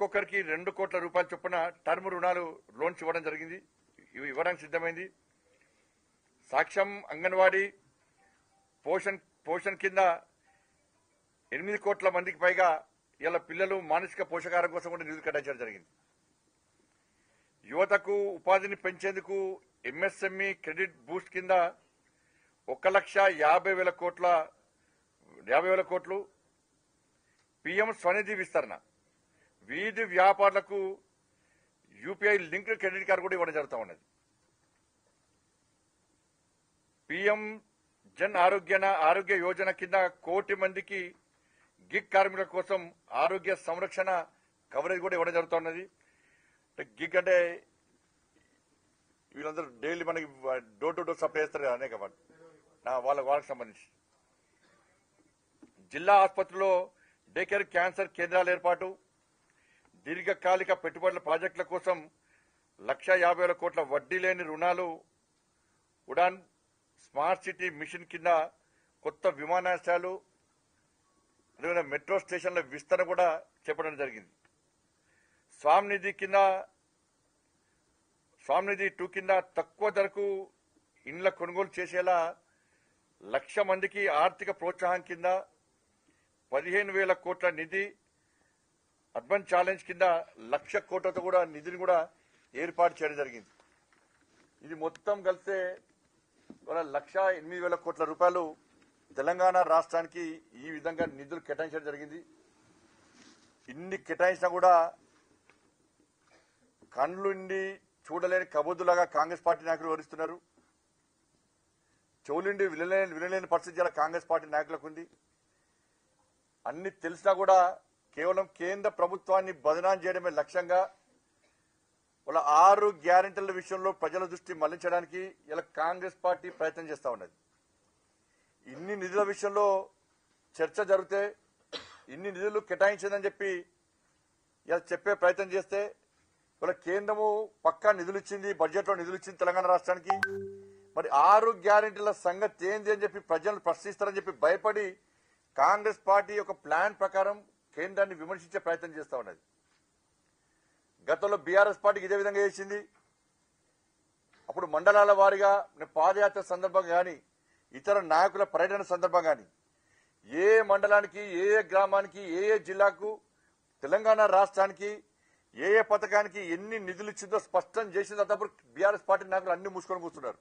ఒక్కొక్కరికి 2 కోట్ల రూపాయల చొప్పున టర్మ్ రుణాలు లోన్స్ ఇవ్వడం జరిగింది. ఇవ్వడానికి సిద్ధమైంది. సాక్ష్యం అంగన్వాడీ పోషణ్ కింద 8 కోట్ల మందికి పైగా ఇలా పిల్లలు మానసిక పోషకాహారం కోసం కూడా నిధులు కేటాయించడం జరిగింది. యువతకు ఉపాధిని పెంచేందుకు ఎంఎస్ఎంఈ క్రెడిట్ బూస్ట్ కింద 1,50,000 కోట్లు, పీఎం స్వనిధి విస్తరణ, వీధి వ్యాపారులకు యూపీఐ లింక్డ్ క్రెడిట్ కార్డు కూడా ఇవ్వడం జరుగుతూ ఉన్నది. పీఎం జన్ ఆరోగ్య యోజన కింద 1 కోటి మందికి గిగ్ కార్మికుల కోసం ఆరోగ్య సంరక్షణ కవరేజ్ కూడా ఇవ్వడం జరుగుతున్నది. గిగ్ అంటే వీళ్ళందరూ డైలీ మనకి డోర్ టు డోర్ సప్లై చేస్తారు అనేక వాళ్ళకి సంబంధించి. జిల్లా ఆసుపత్రిలో డే కేర్ క్యాన్సర్ కేంద్రాల ఏర్పాటు, దీర్ఘకాలిక పెట్టుబడుల ప్రాజెక్టుల కోసం 1,50,000 కోట్ల వడ్డీ లేని రుణాలు, ఉడాన్ స్మార్ట్ సిటీ మిషన్ కింద కొత్త విమానాశ్రయాలు, అదేవిధంగా మెట్రో స్టేషన్ల విస్తరణ కూడా చేపట్టడం జరిగింది. స్వామినిధి 2 కింద తక్కువ ధరకు ఇండ్ల కొనుగోలు చేసేలా 1,00,000 మందికి ఆర్థిక ప్రోత్సాహం కింద 15,000 కోట్ల నిధి, అర్బన్ ఛాలెంజ్ కింద 1,00,000 కోట్లతో కూడా నిధిని కూడా ఏర్పాటు చేయడం జరిగింది. ఇది మొత్తం కలిస్తే 1,08,000 కోట్ల రూపాయలు తెలంగాణ రాష్ట్రానికి ఈ విధంగా నిధులు కేటాయించడం జరిగింది. ఇన్ని కేటాయించినా కూడా కండ్లుండి చూడలేని కబుద్దులాగా కాంగ్రెస్ పార్టీ నాయకులు వివరిస్తున్నారు. చెవులుండి వినలేని పరిస్థితి ఇలా కాంగ్రెస్ పార్టీ నాయకులకు ఉంది. అన్ని తెలిసినా కూడా కేవలం కేంద్ర ప్రభుత్వాన్ని బదనాం చేయడమే లక్ష్యంగా వాళ్ళ 6 గ్యారెంటీల విషయంలో ప్రజల దృష్టి మళ్లించడానికి ఇలా కాంగ్రెస్ పార్టీ ప్రయత్నం చేస్తా ఉన్నది. ఇన్ని నిధుల విషయంలో చర్చ జరిగితే ఇన్ని నిధులు కేటాయించిందని చెప్పి ఇలా చెప్పే ప్రయత్నం చేస్తే వాళ్ళ కేంద్రము పక్కా నిధులు ఇచ్చింది, బడ్జెట్ లో నిధులు ఇచ్చింది తెలంగాణ రాష్ట్రానికి. మరి 6 గ్యారెంటీల సంగతి ఏంది అని చెప్పి ప్రజలను ప్రశ్నిస్తారని చెప్పి భయపడి కాంగ్రెస్ పార్టీ యొక్క ప్లాన్ ప్రకారం కేంద్రాన్ని విమర్శించే ప్రయత్నం చేస్తా ఉన్నది. గతంలో బీఆర్ఎస్ పార్టీకి ఇదే విధంగా చేసింది. అప్పుడు మండలాల వారీగా పాదయాత్ర సందర్భంగా కానీ ఇతర నాయకుల పర్యటన సందర్భంగా కానీ ఏ మండలానికి, ఏ గ్రామానికి, ఏ జిల్లాకు, తెలంగాణ రాష్ట్రానికి ఏ పథకానికి ఎన్ని నిధులు ఇచ్చిందో స్పష్టం చేసిందో తప్పుడు బీఆర్ఎస్ పార్టీ నాయకులు అన్ని మూసుకొని కూర్చున్నారు.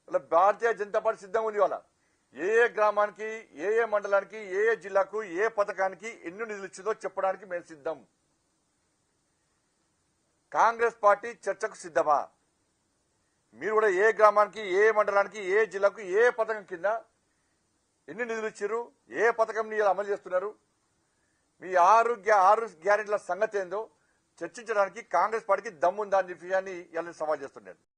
ఇలా భారతీయ జనతా పార్టీ సిద్ధంగా ఉంది. వాళ్ళ ఏ గ్రామానికి, ఏ మండలానికి, ఏ జిల్లాకు, ఏ పథకానికి ఎన్ని నిధులు ఇచ్చిందో చెప్పడానికి మేము సిద్ధం. కాంగ్రెస్ పార్టీ చర్చకు సిద్ధమా? మీరు కూడా ఏ గ్రామానికి, ఏ మండలానికి, ఏ జిల్లాకు, ఏ పథకం కింద ఎన్ని నిధులు ఇచ్చారు, ఏ పథకం అమలు చేస్తున్నారు, మీ 6 గ్యారెంటీల సంగతి ఏందో చర్చించడానికి కాంగ్రెస్ పార్టీకి దమ్ముందా అనే విషయాన్ని ఇలా సవాల్ చేస్తున్నారు.